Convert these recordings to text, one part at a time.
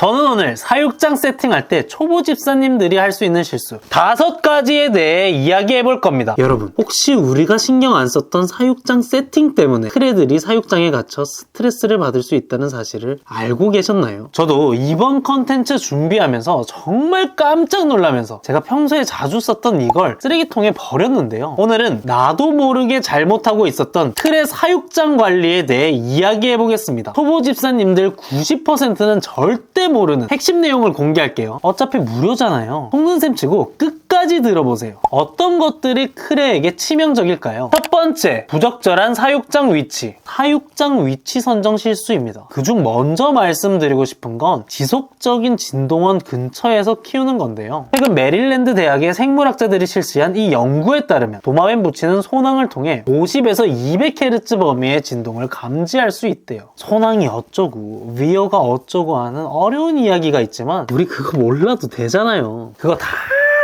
저는 오늘 사육장 세팅할 때 초보 집사님들이 할 수 있는 실수 5가지에 대해 이야기해 볼 겁니다. 여러분, 혹시 우리가 신경 안 썼던 사육장 세팅 때문에 크레들이 사육장에 갇혀 스트레스를 받을 수 있다는 사실을 알고 계셨나요? 저도 이번 컨텐츠 준비하면서 정말 깜짝 놀라면서 제가 평소에 자주 썼던 이걸 쓰레기통에 버렸는데요. 오늘은 나도 모르게 잘못하고 있었던 크레 사육장 관리에 대해 이야기해 보겠습니다. 초보 집사님들 90%는 절대 모르는 핵심 내용을 공개할게요. 어차피 무료잖아요. 속는셈 치고 끝까지 들어보세요. 어떤 것들이 크레에게 치명적일까요? 첫 번째, 부적절한 사육장 위치. 사육장 위치 선정 실수입니다. 그중 먼저 말씀드리고 싶은 건 지속적인 진동원 근처에서 키우는 건데요. 최근 메릴랜드 대학의 생물학자들이 실시한 이 연구에 따르면 도마뱀 부치는 소낭을 통해 50에서 200Hz 범위의 진동을 감지할 수 있대요. 소낭이 어쩌고 위어가 어쩌고 하는 어려운 이야기가 있지만 우리 그거 몰라도 되잖아요. 그거 다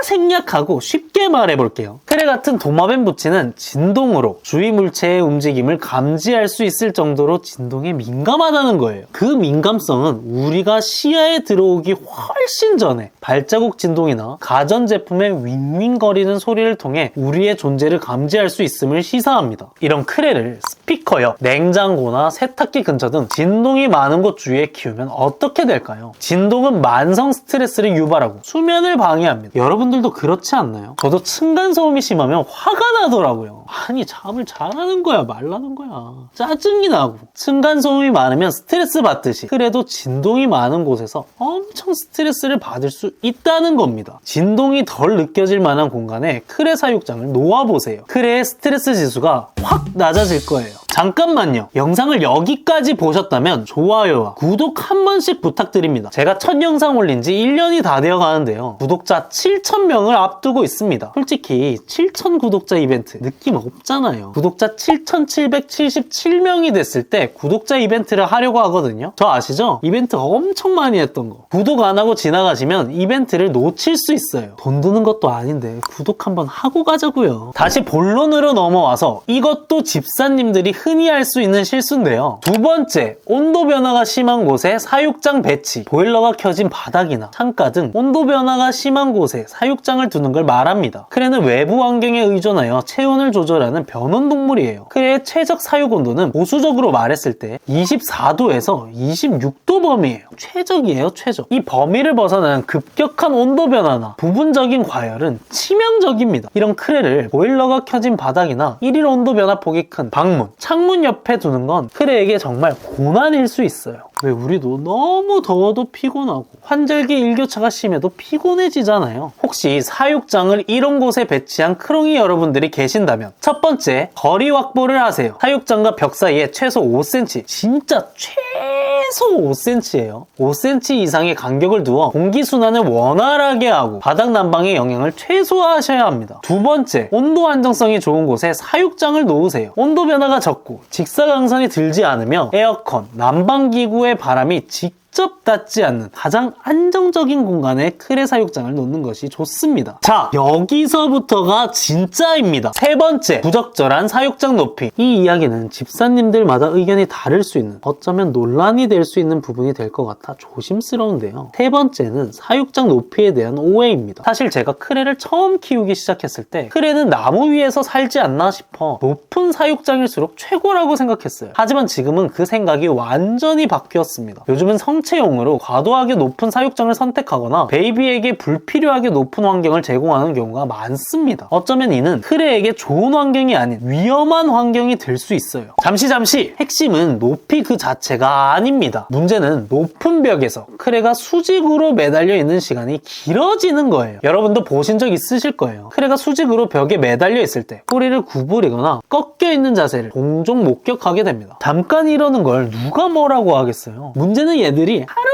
생략하고 쉽게 말해볼게요. 크레 같은 도마뱀 부치는 진동으로 주위 물체의 움직임을 감지할 수 있을 정도로 진동에 민감하다는 거예요. 그 민감성은 우리가 시야에 들어오기 훨씬 전에 발자국 진동이나 가전제품의 윙윙거리는 소리를 통해 우리의 존재를 감지할 수 있음을 시사합니다. 이런 크레를 스피커역, 냉장고나 세탁기 근처 등 진동이 많은 곳 주위에 키우면 어떻게 될까요? 진동은 만성 스트레스를 유발하고 수면을 방해합니다. 여러분들도 그렇지 않나요? 저도 층간소음이 심하면 화가 나더라고요. 아니, 잠을 잘하는 거야 말라는 거야. 짜증이 나고. 층간소음이 많으면 스트레스 받듯이 크레도 진동이 많은 곳에서 엄청 스트레스를 받을 수 있다는 겁니다. 진동이 덜 느껴질 만한 공간에 크레 사육장을 놓아보세요. 크레의 스트레스 지수가 확 낮아질 거예요. 잠깐만요. 영상을 여기까지 보셨다면 좋아요와 구독 한 번씩 부탁드립니다. 제가 첫 영상 올린 지 1년이 다 되어 가는데요. 구독자 7,000명을 앞두고 있습니다. 솔직히 7,000 구독자 이벤트 느낌 없잖아요. 구독자 7,777명이 됐을 때 구독자 이벤트를 하려고 하거든요. 저 아시죠? 이벤트 엄청 많이 했던 거. 구독 안 하고 지나가시면 이벤트를 놓칠 수 있어요. 돈 드는 것도 아닌데 구독 한번 하고 가자고요. 다시 본론으로 넘어와서 이것도 집사님들이 흔히 할 수 있는 실수인데요. 두 번째, 온도 변화가 심한 곳에 사육장 배치. 보일러가 켜진 바닥이나 창가 등 온도 변화가 심한 곳에 사육장을 두는 걸 말합니다. 크레는 외부 환경에 의존하여 체온을 조절하는 변온동물이에요. 크레의 최적 사육 온도는 보수적으로 말했을 때 24도에서 26도 범위예요. 최적이에요, 최적. 이 범위를 벗어나는 급격한 온도 변화나 부분적인 과열은 치명적입니다. 이런 크레를 보일러가 켜진 바닥이나 일일 온도 변화 폭이 큰 방문, 창문 옆에 두는 건 크레에게 정말 고난일 수 있어요. 왜 우리도 너무 더워도 피곤하고 환절기 일교차가 심해도 피곤해지잖아요. 혹시 사육장을 이런 곳에 배치한 크롱이 여러분들이 계신다면 첫 번째, 거리 확보를 하세요. 사육장과 벽 사이에 최소 5cm, 진짜 최소 5cm예요. 5cm 이상의 간격을 두어 공기순환을 원활하게 하고 바닥 난방의 영향을 최소화하셔야 합니다. 두 번째, 온도 안정성이 좋은 곳에 사육장을 놓으세요. 온도 변화가 적고 직사광선이 들지 않으며 에어컨, 난방기구의 바람이 직접 닿지 않는 가장 안정적인 공간에 크레 사육장을 놓는 것이 좋습니다. 자, 여기서부터가 진짜입니다. 세 번째, 부적절한 사육장 높이. 이 이야기는 집사님들마다 의견이 다를 수 있는, 어쩌면 논란이 될 수 있는 부분이 될 것 같아 조심스러운데요. 세 번째는 사육장 높이에 대한 오해입니다. 사실 제가 크레를 처음 키우기 시작했을 때 크레는 나무 위에서 살지 않나 싶어 높은 사육장일수록 최고라고 생각했어요. 하지만 지금은 그 생각이 완전히 바뀌었습니다. 요즘은 성체용으로 과도하게 높은 사육장을 선택하거나 베이비에게 불필요하게 높은 환경을 제공하는 경우가 많습니다. 어쩌면 이는 크레에게 좋은 환경이 아닌 위험한 환경이 될 수 있어요. 잠시 핵심은 높이 그 자체가 아닙니다. 문제는 높은 벽에서 크레가 수직으로 매달려 있는 시간이 길어지는 거예요. 여러분도 보신 적 있으실 거예요. 크레가 수직으로 벽에 매달려 있을 때 꼬리를 구부리거나 꺾여 있는 자세를 종종 목격하게 됩니다. 잠깐 이러는 걸 누가 뭐라고 하겠어요. 문제는 얘들이 하루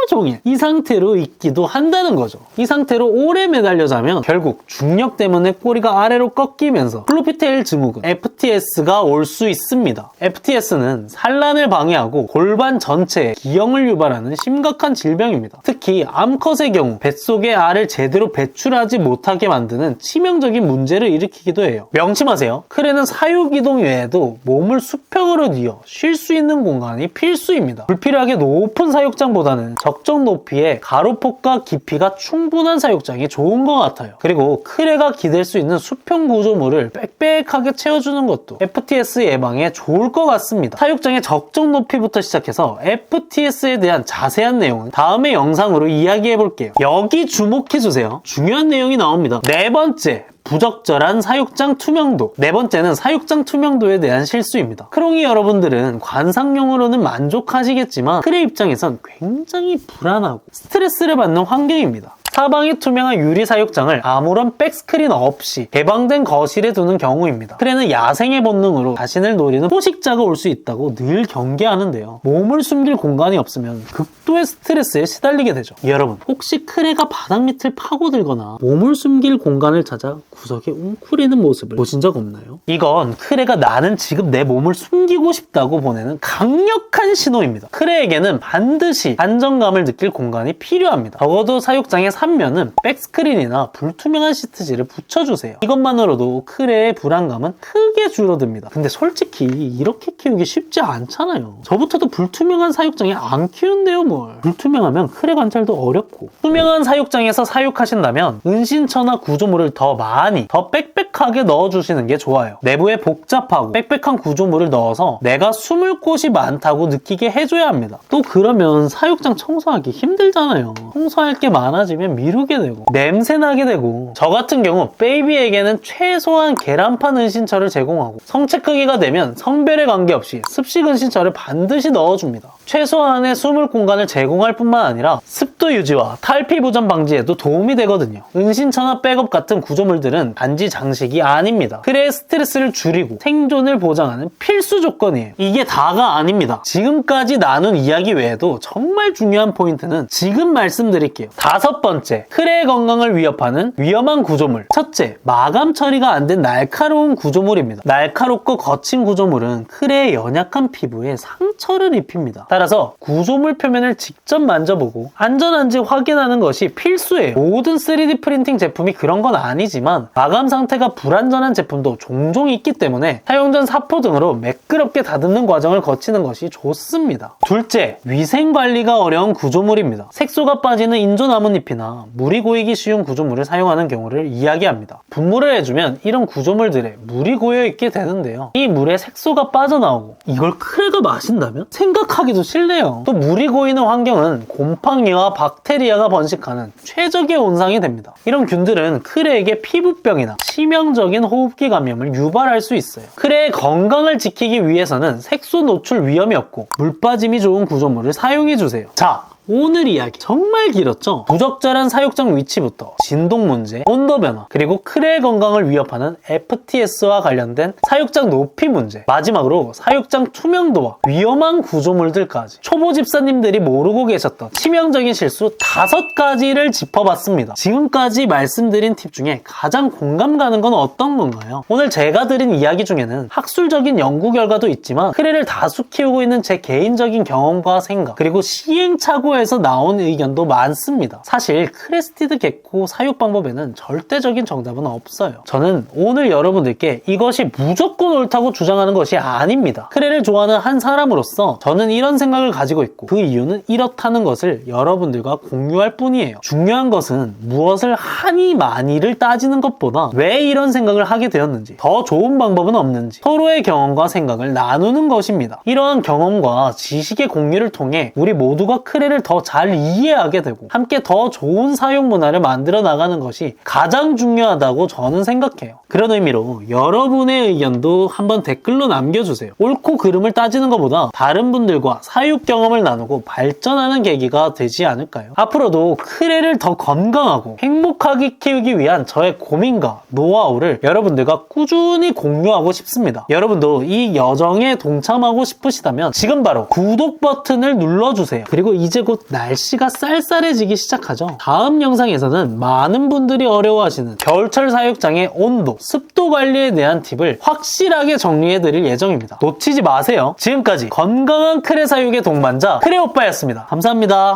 종일 이 상태로 있기도 한다는 거죠. 이 상태로 오래 매달려 자면 결국 중력 때문에 꼬리가 아래로 꺾이면서 플로피테일 증후군 FTS가 올 수 있습니다. FTS는 산란을 방해하고 골반 전체에 기형을 유발하는 심각한 질병입니다. 특히 암컷의 경우 뱃속의 알을 제대로 배출하지 못하게 만드는 치명적인 문제를 일으키기도 해요. 명심하세요. 크레는 사육이동 외에도 몸을 수평으로 뉘어 쉴 수 있는 공간이 필수입니다. 불필요하게 높은 사육장보다는 적 적정 높이에 가로폭과 깊이가 충분한 사육장이 좋은 것 같아요. 그리고 크레가 기댈 수 있는 수평 구조물을 빽빽하게 채워주는 것도 FTS 예방에 좋을 것 같습니다. 사육장의 적정 높이부터 시작해서 FTS에 대한 자세한 내용은 다음의 영상으로 이야기해볼게요. 여기 주목해주세요. 중요한 내용이 나옵니다. 네 번째, 부적절한 사육장 투명도. 네 번째는 사육장 투명도에 대한 실수입니다. 크롱이 여러분들은 관상용으로는 만족하시겠지만 크레 입장에선 굉장히 불안하고 스트레스를 받는 환경입니다. 사방이 투명한 유리 사육장을 아무런 백스크린 없이 개방된 거실에 두는 경우입니다. 크레는 야생의 본능으로 자신을 노리는 포식자가 올 수 있다고 늘 경계하는데요. 몸을 숨길 공간이 없으면 극도의 스트레스에 시달리게 되죠. 여러분, 혹시 크레가 바닥 밑을 파고들거나 몸을 숨길 공간을 찾아 구석에 웅크리는 모습을 보신 적 없나요? 이건 크레가 나는 지금 내 몸을 숨기고 싶다고 보내는 강력한 신호입니다. 크레에게는 반드시 안정감을 느낄 공간이 필요합니다. 적어도 사육장의 3면은 백스크린이나 불투명한 시트지를 붙여주세요. 이것만으로도 크레의 불안감은 크게 줄어듭니다. 근데 솔직히 이렇게 키우기 쉽지 않잖아요. 저부터도 불투명한 사육장에 안 키운대요 뭘. 불투명하면 크레 관찰도 어렵고. 투명한 사육장에서 사육하신다면 은신처나 구조물을 더 많이, 더 빽빽하게 넣어주시는 게 좋아요. 내부에 복잡하고 빽빽한 구조물을 넣어서 내가 숨을 곳이 많다고 느끼게 해줘야 합니다. 또 그러면 사육장 청소하기 힘들잖아요. 청소할 게 많아지면 미루게 되고 냄새나게 되고. 저 같은 경우 베이비에게는 최소한 계란판 은신처를 제공하고 성체 크기가 되면 성별에 관계없이 습식 은신처를 반드시 넣어줍니다. 최소한의 숨을 공간을 제공할 뿐만 아니라 습도 유지와 탈피 부전 방지에도 도움이 되거든요. 은신처나 백업 같은 구조물들은 단지 장식이 아닙니다. 크레의 스트레스를 줄이고 생존을 보장하는 필수 조건이에요. 이게 다가 아닙니다. 지금까지 나눈 이야기 외에도 정말 중요한 포인트는 지금 말씀드릴게요. 5번째, 크레의 건강을 위협하는 위험한 구조물. 첫째, 마감 처리가 안 된 날카로운 구조물입니다. 날카롭고 거친 구조물은 크레의 연약한 피부에 상처를 입힙니다. 따라서 구조물 표면을 직접 만져보고 안전한지 확인하는 것이 필수예요. 모든 3D 프린팅 제품이 그런 건 아니지만 마감 상태가 불안전한 제품도 종종 있기 때문에 사용 전 사포 등으로 매끄럽게 다듬는 과정을 거치는 것이 좋습니다. 둘째, 위생 관리가 어려운 구조물입니다. 색소가 빠지는 인조 나뭇잎이나 물이 고이기 쉬운 구조물을 사용하는 경우를 이야기합니다. 분무를 해주면 이런 구조물들에 물이 고여있게 되는데요. 이 물에 색소가 빠져나오고 이걸 크레가 마신다면? 생각하기도 싫네요. 또 물이 고이는 환경은 곰팡이와 박테리아가 번식하는 최적의 온상이 됩니다. 이런 균들은 크레에게 피부병이나 치명적인 호흡기 감염을 유발할 수 있어요. 크레의 건강을 지키기 위해서는 색소 노출 위험이 없고 물 빠짐이 좋은 구조물을 사용해주세요. 자, 오늘 이야기 정말 길었죠? 부적절한 사육장 위치부터 진동 문제, 온도 변화, 그리고 크레의 건강을 위협하는 FTS와 관련된 사육장 높이 문제, 마지막으로 사육장 투명도와 위험한 구조물들까지 초보 집사님들이 모르고 계셨던 치명적인 실수 5가지를 짚어봤습니다. 지금까지 말씀드린 팁 중에 가장 공감 가는 건 어떤 건가요? 오늘 제가 드린 이야기 중에는 학술적인 연구 결과도 있지만 크레를 다수 키우고 있는 제 개인적인 경험과 생각, 그리고 시행착오에 에서 나온 의견도 많습니다. 사실 크레스티드 개코 사육 방법에는 절대적인 정답은 없어요. 저는 오늘 여러분들께 이것이 무조건 옳다고 주장하는 것이 아닙니다. 크레를 좋아하는 한 사람으로서 저는 이런 생각을 가지고 있고 그 이유는 이렇다는 것을 여러분들과 공유할 뿐이에요. 중요한 것은 무엇을 하니 많이를 따지는 것보다 왜 이런 생각을 하게 되었는지, 더 좋은 방법은 없는지 서로의 경험과 생각을 나누는 것입니다. 이러한 경험과 지식의 공유를 통해 우리 모두가 크레를 더 잘 이해하게 되고 함께 더 좋은 사육 문화를 만들어 나가는 것이 가장 중요하다고 저는 생각해요. 그런 의미로 여러분의 의견도 한번 댓글로 남겨주세요. 옳고 그름을 따지는 것보다 다른 분들과 사육 경험을 나누고 발전하는 계기가 되지 않을까요? 앞으로도 크레를 더 건강하고 행복하게 키우기 위한 저의 고민과 노하우를 여러분들과 꾸준히 공유하고 싶습니다. 여러분도 이 여정에 동참하고 싶으시다면 지금 바로 구독 버튼을 눌러주세요. 그리고 이제 곧 날씨가 쌀쌀해지기 시작하죠. 다음 영상에서는 많은 분들이 어려워하시는 겨울철 사육장의 온도, 습도 관리에 대한 팁을 확실하게 정리해드릴 예정입니다. 놓치지 마세요. 지금까지 건강한 크레 사육의 동반자 크레오빠였습니다. 감사합니다.